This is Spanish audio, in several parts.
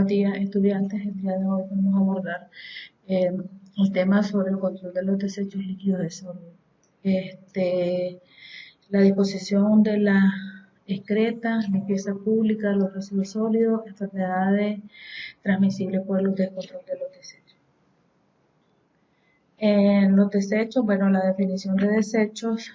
Buenos días, estudiantes. El día de hoy vamos a abordar eh, el tema sobre el control de los desechos líquidos de sólidos. La disposición de las excretas, limpieza pública, los residuos sólidos, enfermedades transmisibles por el descontrol de los desechos. En los desechos, bueno, la definición de desechos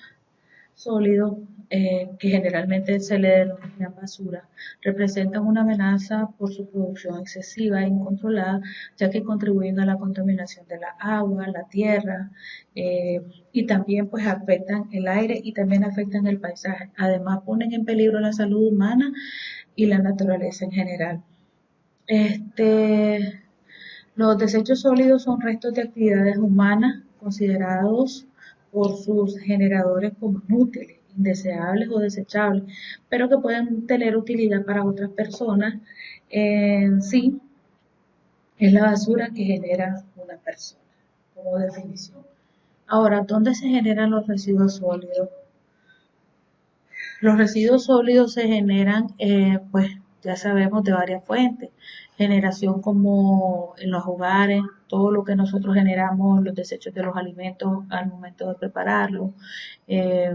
sólidos, que generalmente se le denomina basura, representan una amenaza por su producción excesiva e incontrolada, ya que contribuyen a la contaminación de la agua, la tierra, y también pues afectan el aire y también afectan el paisaje. Además ponen en peligro la salud humana y la naturaleza en general. Los desechos sólidos son restos de actividades humanas considerados por sus generadores como inútiles, indeseables o desechables, pero que pueden tener utilidad para otras personas. En sí, es la basura que genera una persona, como definición. Ahora, ¿dónde se generan los residuos sólidos? Los residuos sólidos se generan, pues ya sabemos, de varias fuentes. Generación como en los hogares, todo lo que nosotros generamos, los desechos de los alimentos al momento de prepararlos, eh,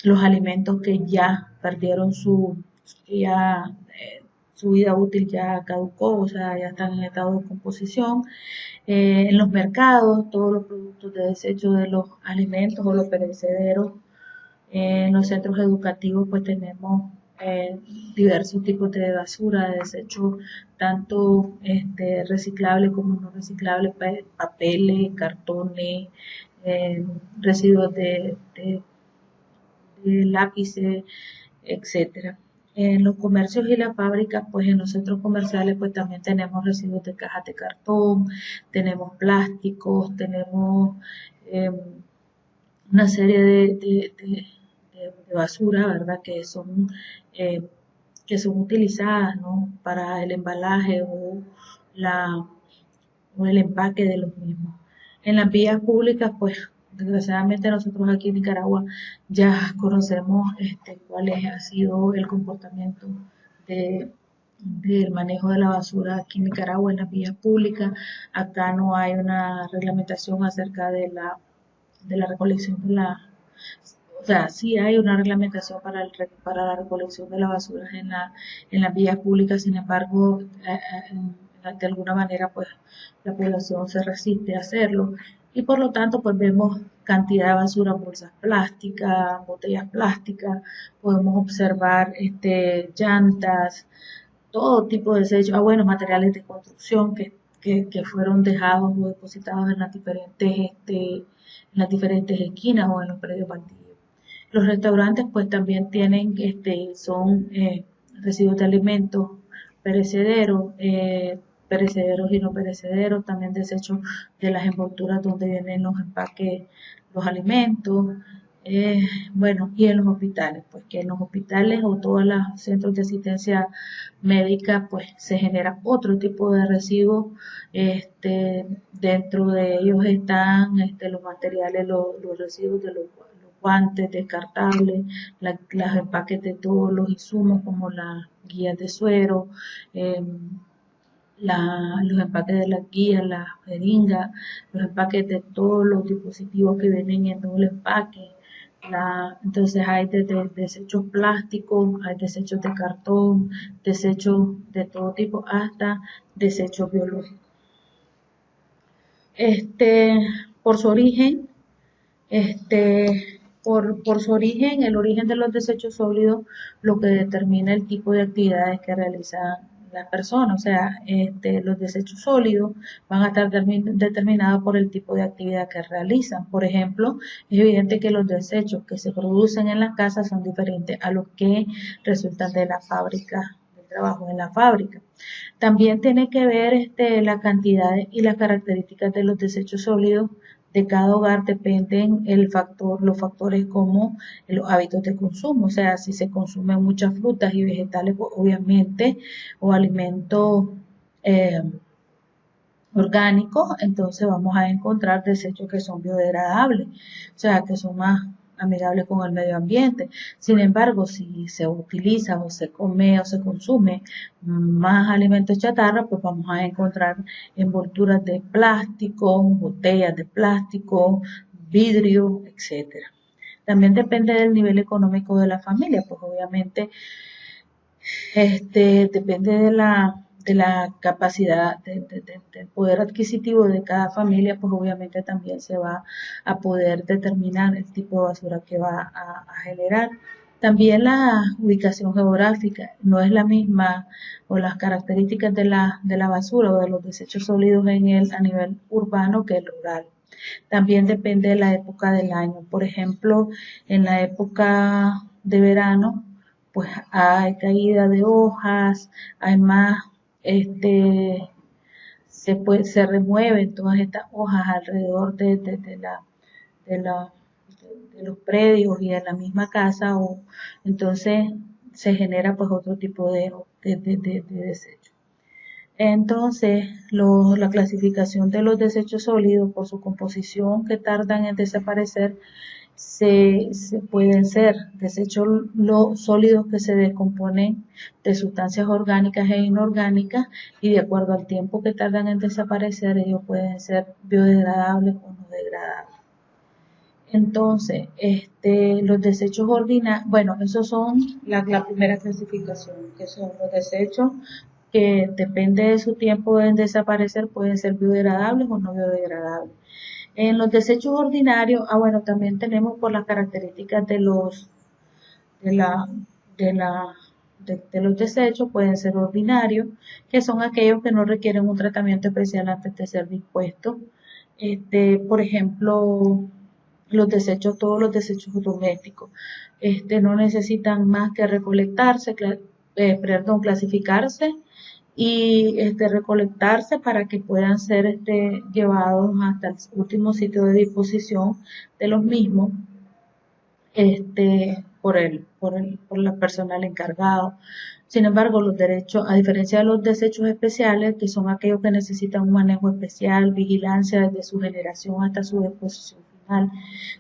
los alimentos que ya perdieron ya, su vida útil ya caducó, o sea, ya están en estado de composición. En los mercados, todos los productos de desecho de los alimentos o los perecederos. En los centros educativos pues tenemos diversos tipos de basura, de desechos, tanto reciclables como no reciclables, papeles, cartones, eh, residuos de lápices, etcétera. En los comercios y las fábricas, pues en los centros comerciales, pues también tenemos residuos de cajas de cartón, tenemos plásticos, tenemos eh, una serie de basura, ¿verdad? Eh, que son utilizadas, ¿no? Para el embalaje la, o el empaque de los mismos. En las vías públicas, pues desgraciadamente nosotros aquí en Nicaragua ya conocemos cuál ha sido el comportamiento de, del manejo de la basura aquí en Nicaragua en las vías públicas. Acá no hay una reglamentación acerca de la recolección o sea, sí hay una reglamentación para la recolección de la basura en las vías públicas, sin embargo, de alguna manera, pues la población se resiste a hacerlo y por lo tanto, pues vemos cantidad de basura, bolsas plásticas, botellas plásticas, podemos observar llantas, todo tipo de desechos, bueno, materiales de construcción que fueron dejados o depositados en las diferentes esquinas o en los predios baldíos. Los restaurantes pues también tienen, son residuos de alimentos perecederos, perecederos y no perecederos, también desechos de las envolturas donde vienen los empaques, los alimentos, bueno, y en los hospitales, pues que en los hospitales o todos los centros de asistencia médica, pues se genera otro tipo de residuos. Dentro de ellos están los materiales, los residuos de los guantes descartables, los empaques de todos los insumos como las guías de suero, eh, los empaques de las guías, las jeringas, los empaques de todos los dispositivos que vienen en doble empaque. Entonces hay desde desechos plásticos, hay desechos de cartón, desechos de todo tipo, hasta desechos biológicos. Por su origen, por su origen, el origen de los desechos sólidos, lo que determina el tipo de actividades que realizan las personas. O sea, los desechos sólidos van a estar determinados por el tipo de actividad que realizan. Por ejemplo, es evidente que los desechos que se producen en las casas son diferentes a los que resultan de la fábrica, del trabajo en la fábrica. También tiene que ver la cantidad y las características de los desechos sólidos de cada hogar dependen los factores como los hábitos de consumo, o sea, si se consumen muchas frutas y vegetales, pues obviamente, o alimentos eh, orgánicos, entonces vamos a encontrar desechos que son biodegradables, o sea, que son más amigables con el medio ambiente. Sin embargo, si se utiliza o se come o se consume más alimentos chatarra, pues vamos a encontrar envolturas de plástico, botellas de plástico, vidrio, etcétera. También depende del nivel económico de la familia, pues obviamente depende de la capacidad del poder adquisitivo de cada familia, pues obviamente también se va a poder determinar el tipo de basura que va a generar. También la ubicación geográfica no es la misma, o las características de la basura o de los desechos sólidos a nivel urbano que el rural. También depende de la época del año. Por ejemplo, en la época de verano, pues hay caída de hojas, hay más, se remueven todas estas hojas alrededor de, la, de los predios y de la misma casa, o entonces se genera pues otro tipo de desecho. Entonces, la clasificación de los desechos sólidos por su composición que tardan en desaparecer se pueden ser desechos sólidos que se descomponen de sustancias orgánicas e inorgánicas, y de acuerdo al tiempo que tardan en desaparecer, ellos pueden ser biodegradables o no degradables. Entonces, los desechos ordinarios, bueno, esos son la primera clasificación, que son los desechos que depende de su tiempo en desaparecer, pueden ser biodegradables o no biodegradables. En los desechos ordinarios, bueno, también tenemos por las características de la, de los desechos, pueden ser ordinarios, que son aquellos que no requieren un tratamiento especial antes de ser dispuestos. Por ejemplo, todos los desechos domésticos, no necesitan más que recolectarse, clasificarse y recolectarse para que puedan ser llevados hasta el último sitio de disposición de los mismos por la personal encargado. Sin embargo, los derechos, a diferencia de los desechos especiales, que son aquellos que necesitan un manejo especial, vigilancia desde su generación hasta su disposición final,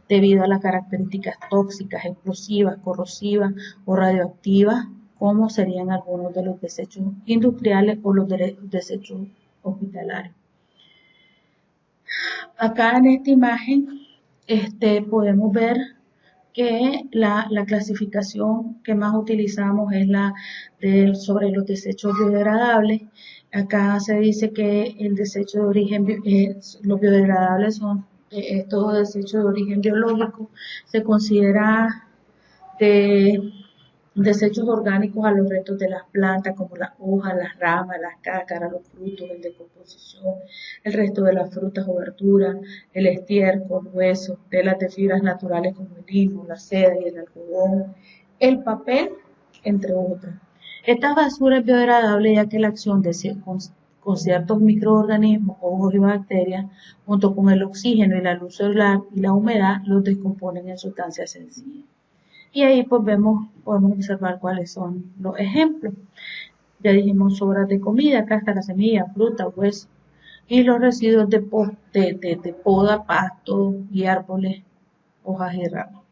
debido a las características tóxicas, explosivas, corrosivas o radioactivas, como serían algunos de los desechos industriales o los desechos hospitalarios. Acá en esta imagen podemos ver que la clasificación que más utilizamos es la sobre los desechos biodegradables. Acá se dice que el desecho de origen, los biodegradables son estos desechos de origen biológico, se considera de desechos orgánicos a los restos de las plantas, como las hojas, las ramas, las cáscaras, los frutos en decomposición, el resto de las frutas o verduras, el estiércol, huesos, telas de fibras naturales como el lino, la seda y el algodón, el papel, entre otras. Esta basura es biodegradable ya que la acción con ciertos microorganismos, hongos y bacterias, junto con el oxígeno y la luz solar y la humedad, los descomponen en sustancias sencillas. Y ahí pues podemos observar cuáles son los ejemplos. Ya dijimos sobras de comida, cáscara, semilla, fruta, hueso, y los residuos de poda, pasto y árboles, hojas y ramas.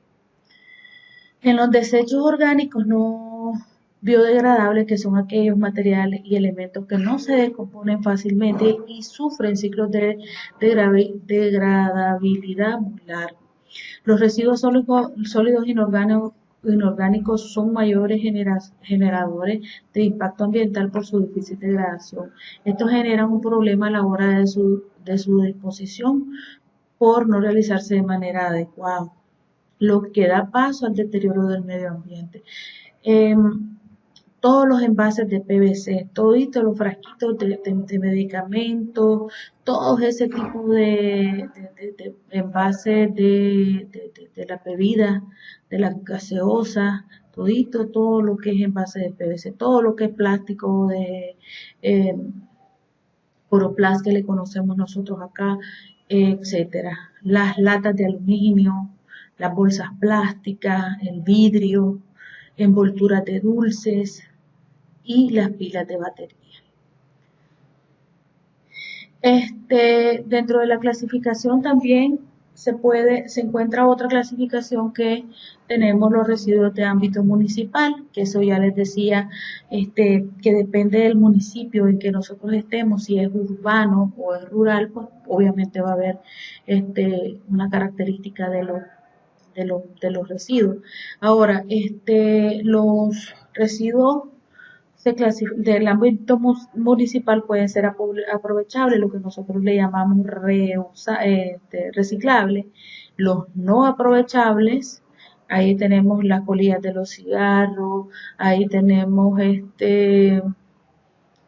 En los desechos orgánicos no biodegradables, que son aquellos materiales y elementos que no se descomponen fácilmente y sufren ciclos de degradabilidad muy largos. Los residuos sólidos inorgánicos son mayores generadores de impacto ambiental por su difícil degradación. Estos generan un problema a la hora de su disposición por no realizarse de manera adecuada, lo que da paso al deterioro del medio ambiente. Todos los envases de PVC, toditos los frasquitos de medicamentos, todo ese tipo de envases de la bebida, de la gaseosa, todo lo que es envase de PVC, todo lo que es plástico de Coroplast que le conocemos nosotros acá, etcétera. Las latas de aluminio, las bolsas plásticas, el vidrio, envolturas de dulces y las pilas de batería. Dentro de la clasificación también se encuentra otra clasificación que tenemos los residuos de ámbito municipal, que eso ya les decía, que depende del municipio en que nosotros estemos, si es urbano o es rural, pues obviamente va a haber una característica de los residuos. Ahora, los residuos del ámbito municipal pueden ser aprovechables, lo que nosotros le llamamos reciclables. Los no aprovechables, ahí tenemos las colillas de los cigarros, ahí tenemos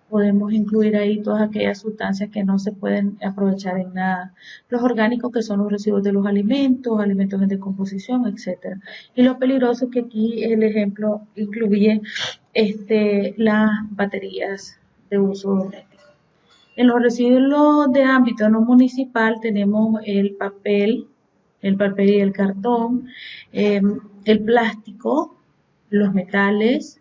podemos incluir ahí todas aquellas sustancias que no se pueden aprovechar en nada. Los orgánicos, que son los residuos de los alimentos, alimentos en descomposición, etcétera. Y lo peligroso, que aquí el ejemplo incluye las baterías de uso doméstico. En los residuos de ámbito no municipal tenemos el papel y el cartón, el plástico, los metales,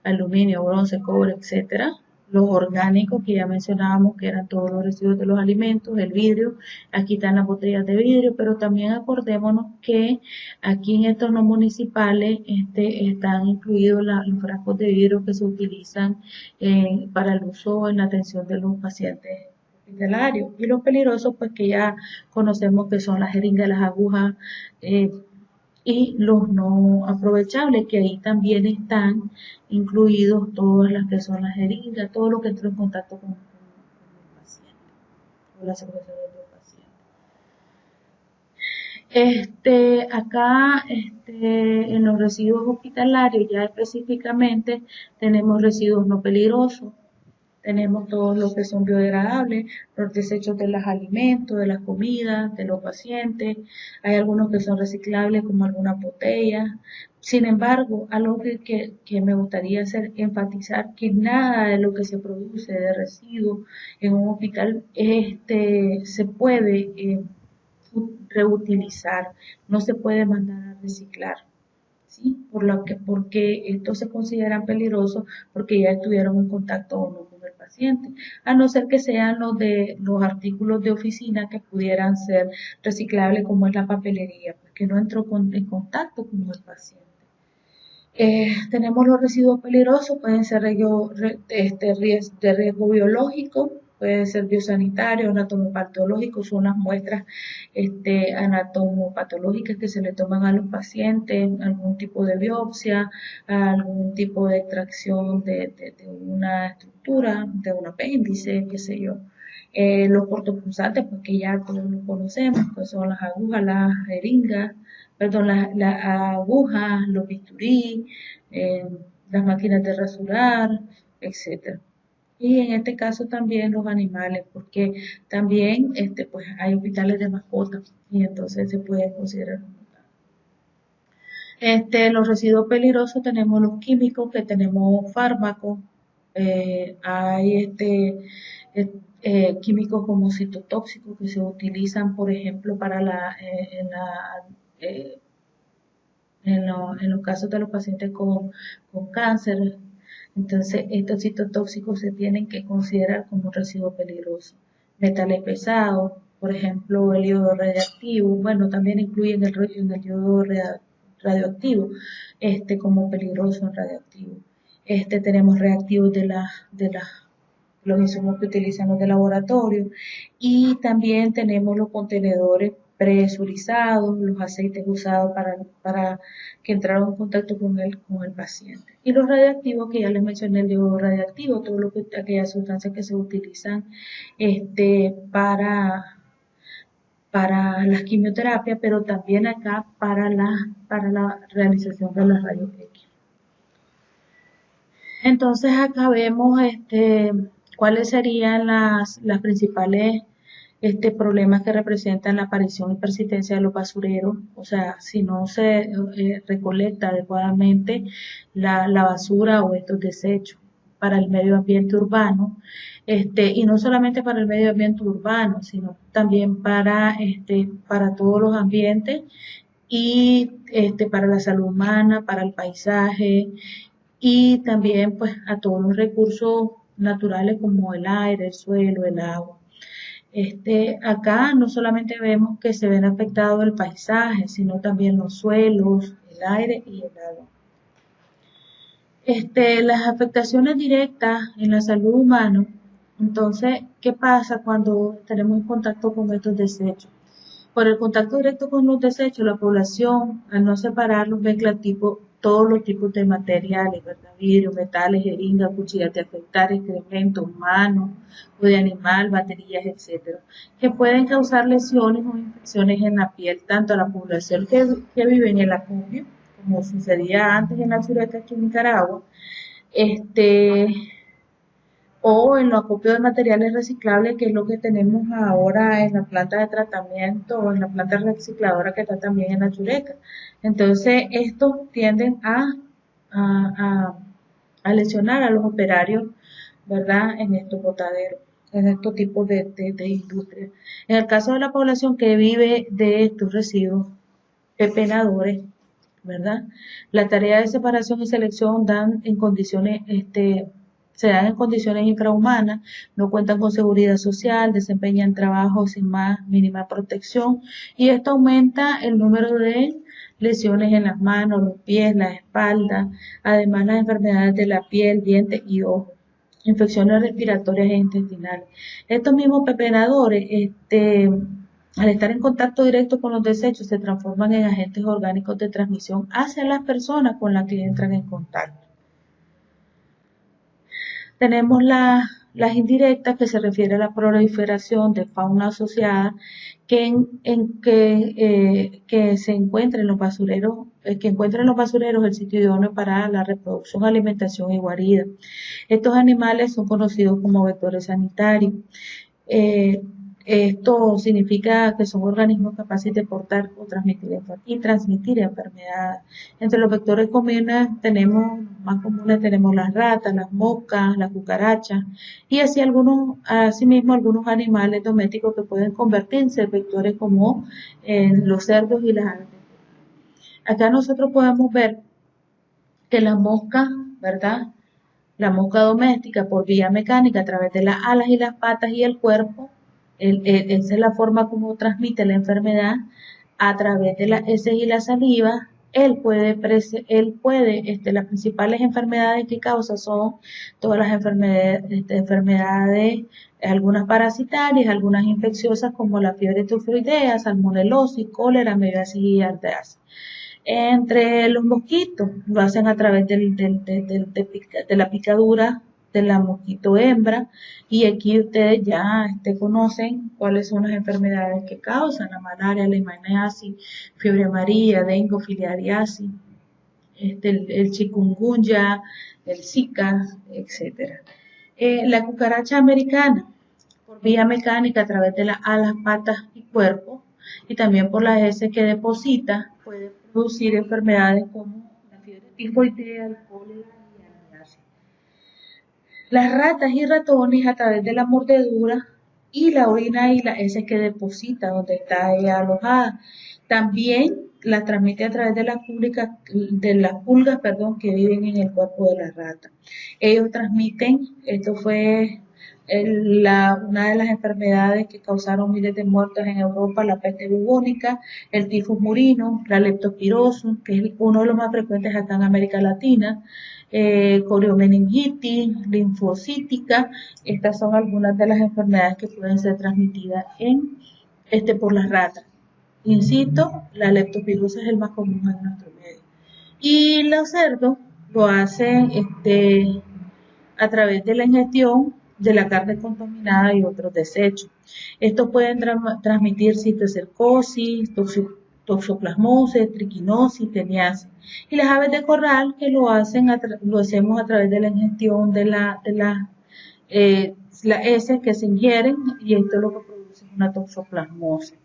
aluminio, bronce, cobre, etcétera. Los orgánicos, que ya mencionábamos, que eran todos los residuos de los alimentos, el vidrio, aquí están las botellas de vidrio, pero también acordémonos que aquí en estos no municipales están incluidos los frascos de vidrio que se utilizan para el uso en la atención de los pacientes hospitalarios. Y los peligrosos, pues que ya conocemos, que son las jeringas, las agujas, y los no aprovechables, que ahí también están incluidos todas las que son las jeringas, todo lo que entró en contacto con el paciente, con las secreciones del paciente. Acá, en los residuos hospitalarios, ya específicamente, tenemos residuos no peligrosos. Tenemos todos los que son biodegradables, los desechos de los alimentos, de las comidas, de los pacientes. Hay algunos que son reciclables, como algunas botellas. Sin embargo, algo que me gustaría hacer enfatizar, que nada de lo que se produce de residuos en un hospital se puede reutilizar, no se puede mandar a reciclar. ¿Sí? Porque estos se consideran peligrosos porque ya estuvieron en contacto o no con el paciente, a no ser que sean los artículos de oficina que pudieran ser reciclables, como es la papelería, porque no entró en contacto con el paciente. Tenemos los residuos peligrosos, pueden ser de riesgo biológico, pueden ser biosanitarios, anatomopatológicos, son las muestras anatomopatológicas que se le toman a los pacientes, algún tipo de biopsia, algún tipo de extracción de una estructura, de un apéndice, qué sé yo. Los cortopunzantes, pues que ya todos los conocemos, que son las agujas, las jeringas, perdón, las agujas, los bisturí, las máquinas de rasurar, etcétera. Y en este caso también los animales, porque también pues hay hospitales de mascotas y entonces se puede considerar como tal. Los residuos peligrosos, tenemos los químicos, que tenemos fármacos, hay químicos como citotóxicos que se utilizan, por ejemplo, para eh, en los casos de los pacientes con cáncer. Entonces, estos citotóxicos se tienen que considerar como un residuo peligroso. Metales pesados, por ejemplo, el yodo radiactivo, bueno, también incluyen el yodo radioactivo, como peligroso en radioactivo. Tenemos reactivos de los insumos que utilizan los de laboratorio, y también tenemos los contenedores presurizados, los aceites usados para que entraron en contacto con el paciente. Y los radiactivos, que ya les mencioné, el yodo radiactivo, aquellas sustancias que se utilizan para las quimioterapias, pero también acá para la realización de los rayos X. Entonces acá vemos cuáles serían las principales problemas que representan la aparición y persistencia de los basureros. O sea, si no se recolecta adecuadamente la basura o estos desechos para el medio ambiente urbano, y no solamente para el medio ambiente urbano, sino también para todos los ambientes, y para la salud humana, para el paisaje, y también pues a todos los recursos naturales como el aire, el suelo, el agua. Acá no solamente vemos que se ven afectados el paisaje, sino también los suelos, el aire y el agua. Las afectaciones directas en la salud humana. Entonces, ¿qué pasa cuando tenemos contacto con estos desechos? Por el contacto directo con los desechos, la población, al no separarlos, mezcla todos los tipos de materiales, ¿verdad? Vidrio, metales, jeringas, cuchillas de afeitar, excrementos humanos o de animal, baterías, etcétera, que pueden causar lesiones o infecciones en la piel, tanto a la población que vive en el acopio, como sucedía antes en la sureste aquí en Nicaragua, este, o en los acopios de materiales reciclables, que es lo que tenemos ahora en la planta de tratamiento o en la planta recicladora que está también en la Chureca. Entonces, estos tienden a, a lesionar a los operarios, ¿verdad?, en estos botaderos, en estos tipos de industrias. En el caso de la población que vive de estos residuos pepenadores, ¿verdad? La tarea de separación y selección se dan en condiciones infrahumanas, no cuentan con seguridad social, desempeñan trabajos sin más mínima protección y esto aumenta el número de lesiones en las manos, los pies, la espalda, además las enfermedades de la piel, dientes y ojos, infecciones respiratorias e intestinales. Estos mismos pepenadores, al estar en contacto directo con los desechos, se transforman en agentes orgánicos de transmisión hacia las personas con las que entran en contacto. Tenemos las indirectas, que se refiere a la proliferación de fauna asociada que se encuentra en los basureros, que encuentra en los basureros el sitio idóneo para la reproducción, alimentación y guarida. Estos animales son conocidos como vectores sanitarios. Esto significa que son organismos capaces de portar o transmitir enfermedades. Entre los vectores comunes más comunes tenemos las ratas, las moscas, las cucarachas y asimismo algunos animales domésticos que pueden convertirse en vectores como los cerdos y las aves. Acá nosotros podemos ver que la mosca, ¿verdad? La mosca doméstica por vía mecánica a través de las alas y las patas y el cuerpo, esa es la forma como transmite la enfermedad a través de las heces y la saliva. Las principales enfermedades que causa son todas las enfermedades, algunas parasitarias, algunas infecciosas como la fiebre tifoidea, salmonelosis, cólera, mebiasis y artritis. Entre los mosquitos lo hacen a través de la picadura de la mosquito hembra, y aquí ustedes ya conocen cuáles son las enfermedades que causan: la malaria, la leishmaniasis, fiebre amarilla, dengue, filariasis, el chikungunya, el zika, etcétera. La cucaracha americana, por vía mecánica a través de las alas, patas y cuerpo, y también por las heces que deposita, puede producir enfermedades como la fiebre tifoidea, el cólera y la artritis. Las ratas y ratones a través de la mordedura y la orina y las heces que deposita donde está ella alojada. También la transmite a través de las pulgas, que viven en el cuerpo de la rata. Ellos transmiten, esto fue una de las enfermedades que causaron miles de muertos en Europa: la peste bubónica, el tifus murino, la leptospirosis, que es uno de los más frecuentes acá en América Latina, coriomeningitis, linfocítica. Estas son algunas de las enfermedades que pueden ser transmitidas por las ratas. Insisto, la leptospirosis es el más común en nuestro medio. Y los cerdos lo hacen a través de la ingestión de la carne contaminada y otros desechos. Estos pueden transmitir cistocercosis, toxoplasmosis, triquinosis, teniasis. Y las aves de corral, que lo hacemos a través de la ingestión de las heces que se ingieren, y esto es lo que produce una toxoplasmosis.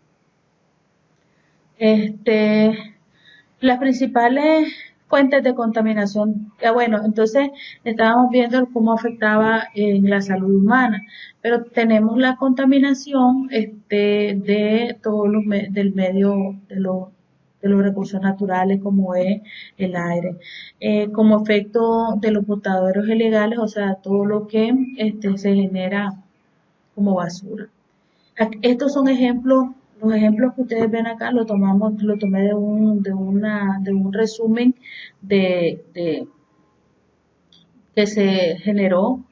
Las principales fuentes de contaminación, entonces estábamos viendo cómo afectaba en la salud humana, pero tenemos la contaminación de todos del medio, de los recursos naturales, como es el aire, como efecto de los botaderos ilegales, o sea, todo lo que se genera como basura. Estos son ejemplos, los ejemplos que ustedes ven acá lo tomé de un resumen de que se generó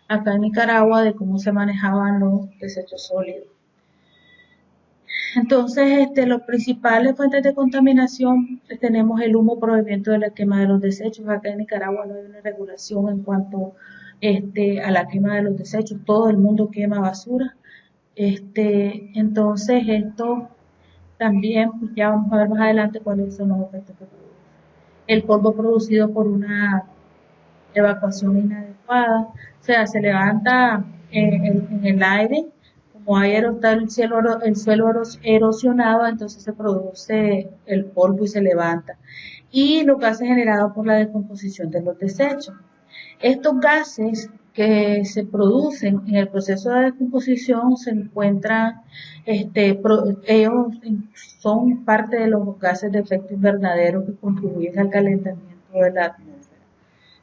acá en Nicaragua de cómo se manejaban los desechos sólidos. Entonces, los principales fuentes de contaminación, tenemos el humo proveniente de la quema de los desechos. Acá en Nicaragua no hay una regulación en cuanto a la quema de los desechos. Todo el mundo quema basura. Entonces, esto también, pues ya vamos a ver más adelante cuáles son los efectos que produce. El polvo producido por una evacuación inadecuada, o sea, se levanta en el aire, como ayer está el suelo erosionado, entonces se produce el polvo y se levanta. Y los gases generados por la descomposición de los desechos. Estos gases que se producen en el proceso de descomposición se encuentran, ellos son parte de los gases de efecto invernadero que contribuyen al calentamiento de la atmósfera.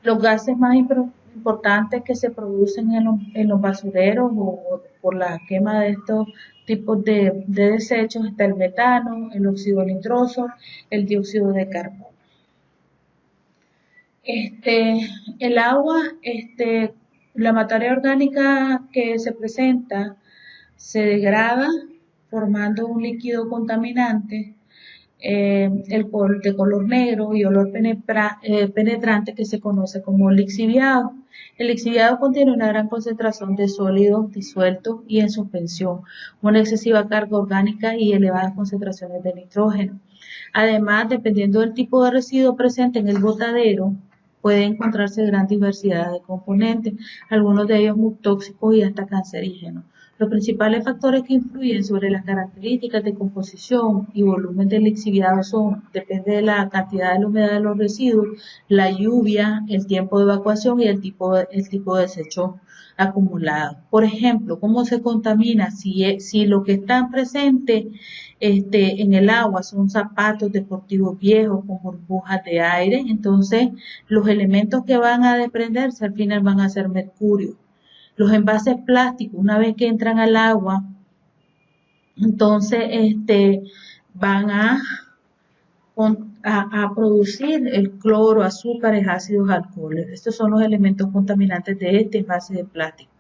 Los gases más importantes que se producen en los basureros o por la quema de estos tipos de desechos está el metano, el óxido nitroso, el dióxido de carbono. El agua, la materia orgánica que se presenta se degrada formando un líquido contaminante, de color negro y olor penetrante que se conoce como lixiviado. El lixiviado contiene una gran concentración de sólidos disueltos y en suspensión, una excesiva carga orgánica y elevadas concentraciones de nitrógeno. Además, dependiendo del tipo de residuo presente en el botadero, puede encontrarse gran diversidad de componentes, algunos de ellos muy tóxicos y hasta cancerígenos. Los principales factores que influyen sobre las características de composición y volumen del lixiviado depende de la cantidad de la humedad de los residuos, la lluvia, el tiempo de evacuación y el tipo de desecho acumulado. Por ejemplo, ¿cómo se contamina? Si lo que está presente en el agua son zapatos deportivos viejos con burbujas de aire, entonces los elementos que van a desprenderse al final van a ser mercurio. Los envases plásticos, una vez que entran al agua, entonces van a producir el cloro, azúcares, ácidos, alcoholes. Estos son los elementos contaminantes de este envase de plástico.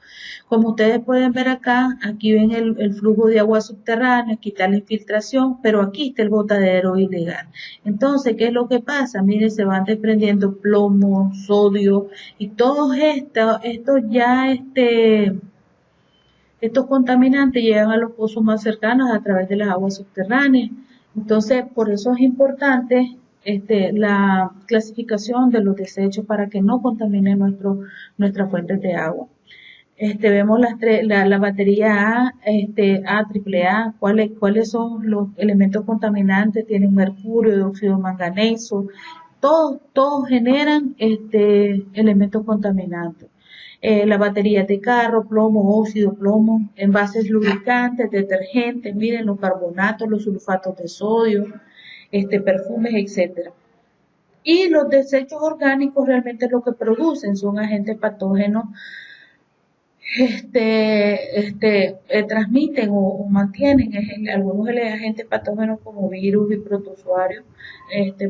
Como ustedes pueden ver acá, aquí ven el flujo de agua subterránea, aquí está la infiltración, pero aquí está el botadero ilegal. Entonces, ¿qué es lo que pasa? Miren, se van desprendiendo plomo, sodio y todos estos contaminantes llegan a los pozos más cercanos a través de las aguas subterráneas. Entonces, por eso es importante la clasificación de los desechos para que no contaminen nuestras fuentes de agua. Vemos la batería AAA, cuáles son los elementos contaminantes, tienen mercurio, dióxido de manganeso, todos generan elementos contaminantes. Las baterías de carro, plomo, óxido, plomo, envases lubricantes, detergentes, miren los carbonatos, los sulfatos de sodio, perfumes, etcétera. Y los desechos orgánicos realmente lo que producen son agentes patógenos, transmiten o mantienen algunos agentes patógenos como virus y protozoarios.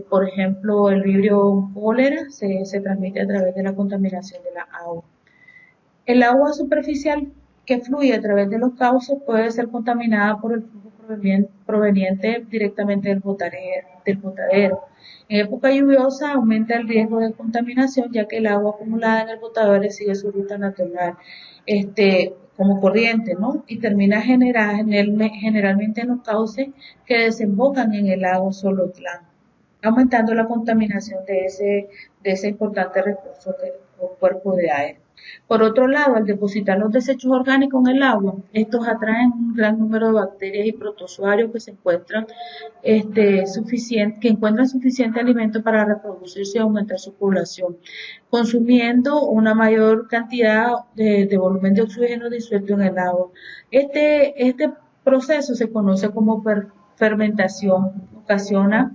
Por ejemplo, el vibrio cólera se transmite a través de la contaminación de la agua. El agua superficial que fluye a través de los cauces puede ser contaminada por el flujo proveniente directamente del botadero. En época lluviosa aumenta el riesgo de contaminación, ya que el agua acumulada en el botadero sigue su ruta natural, como corriente, ¿no? Y termina generalmente en los cauces que desembocan en el lago Solotlán, aumentando la contaminación de ese importante recurso o cuerpo de aire. Por otro lado, al depositar los desechos orgánicos en el agua, estos atraen un gran número de bacterias y protozoarios que encuentran suficiente alimento para reproducirse y aumentar su población, consumiendo una mayor cantidad de volumen de oxígeno disuelto en el agua. Este proceso se conoce como fermentación, ocasiona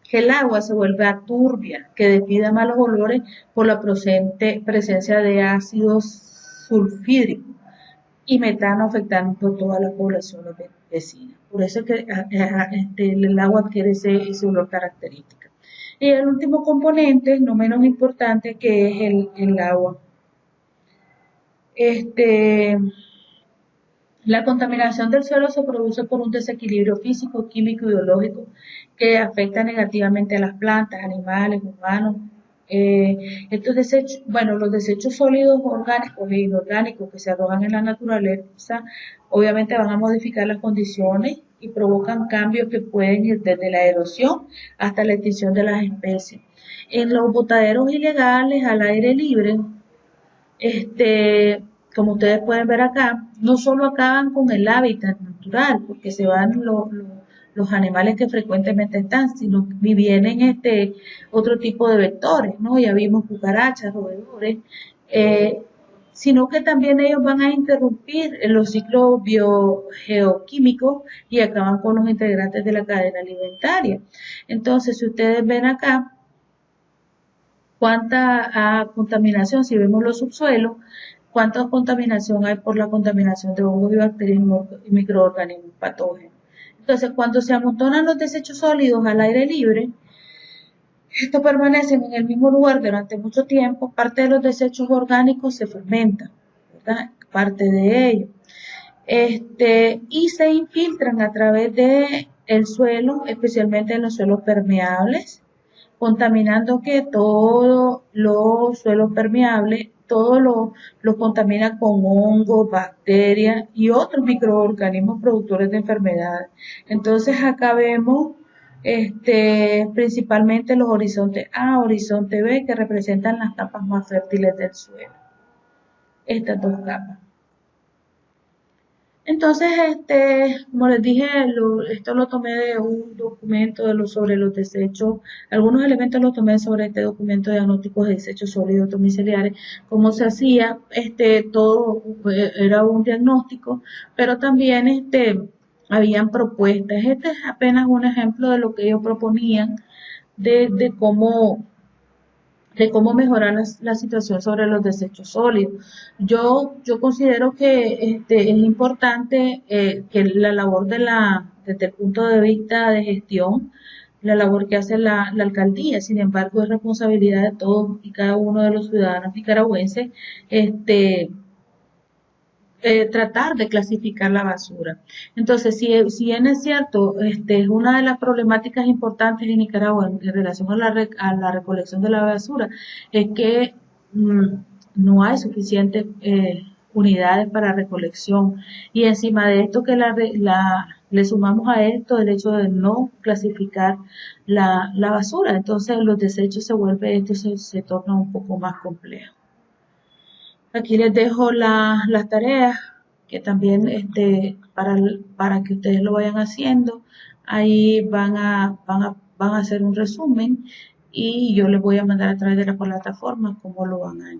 que el agua se vuelve turbia, que despida malos olores por la presencia de ácidos sulfídricos. y metano afectando toda la población vecina. Por eso es que el agua adquiere ese olor característico. Y el último componente, no menos importante, que es el agua. La contaminación del suelo se produce por un desequilibrio físico, químico y biológico que afecta negativamente a las plantas, animales, humanos. Estos desechos, bueno, los desechos sólidos orgánicos e inorgánicos que se arrojan en la naturaleza, obviamente van a modificar las condiciones y provocan cambios que pueden ir desde la erosión hasta la extinción de las especies. En los botaderos ilegales al aire libre, este, como ustedes pueden ver acá, no solo acaban con el hábitat natural, porque se van los animales que frecuentemente están, sino que vienen otro tipo de vectores, ¿no? Ya vimos cucarachas, roedores, eh, sino que también ellos van a interrumpir los ciclos biogeoquímicos y acaban con los integrantes de la cadena alimentaria. Entonces, si ustedes ven acá, cuánta contaminación, si vemos los subsuelos, cuánta contaminación hay por la contaminación de hongos y bacterias y microorganismos patógenos. Entonces, cuando se amontonan los desechos sólidos al aire libre, estos permanecen en el mismo lugar durante mucho tiempo, parte de los desechos orgánicos se fermentan, ¿verdad? Parte de ellos. Y se infiltran a través del suelo, especialmente en los suelos permeables, contaminando que todos los suelos permeables, todo lo contamina con hongos, bacterias y otros microorganismos productores de enfermedades. Entonces acá vemos principalmente los horizontes A, horizonte B, que representan las capas más fértiles del suelo. Estas dos capas. Entonces, como les dije, esto lo tomé de un documento sobre los desechos, algunos elementos los tomé sobre este documento de diagnósticos de desechos sólidos domiciliares, cómo se hacía, todo era un diagnóstico, pero también, habían propuestas. Este es apenas un ejemplo de lo que ellos proponían, de cómo mejorar la situación sobre los desechos sólidos. Yo considero que es importante que la labor desde el punto de vista de gestión, la labor que hace la alcaldía, sin embargo, es responsabilidad de todos y cada uno de los ciudadanos nicaragüenses, tratar de clasificar la basura. Entonces, si bien es cierto, es una de las problemáticas importantes en Nicaragua en relación a la recolección de la basura, es que no hay suficientes unidades para recolección. Y encima de esto le sumamos a esto el hecho de no clasificar la basura. Entonces los desechos se torna un poco más complejo. Aquí les dejo las tareas que también para que ustedes lo vayan haciendo. Ahí van a hacer un resumen y yo les voy a mandar a través de la plataforma cómo lo van a